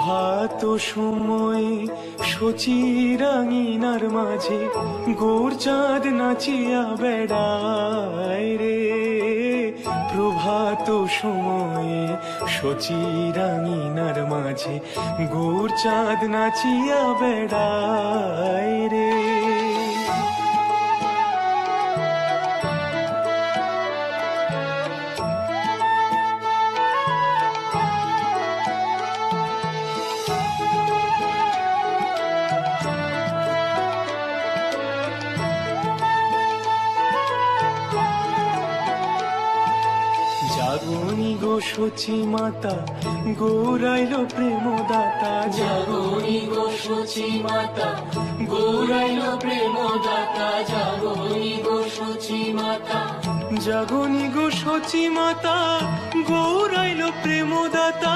প্রভাত সময়ে শচীরাঙিনার মাঝে গৌর চাঁদ নাচিয়া বেড়ায় রে। প্রভাত সময়ে শচীরাঙিনার মাঝে গৌর চাঁদ নাচিয়া বেড়ায় রে। জাগনি গো শচী মাতা গৌরাইলো প্রেমদাতা। জাগনি গো শচী মাতা গৌরাইলো প্রেমদাতা। জাগনি গো শচী মাতা জাগনি গো শচী মাতা গৌরাইলো প্রেমদাতা।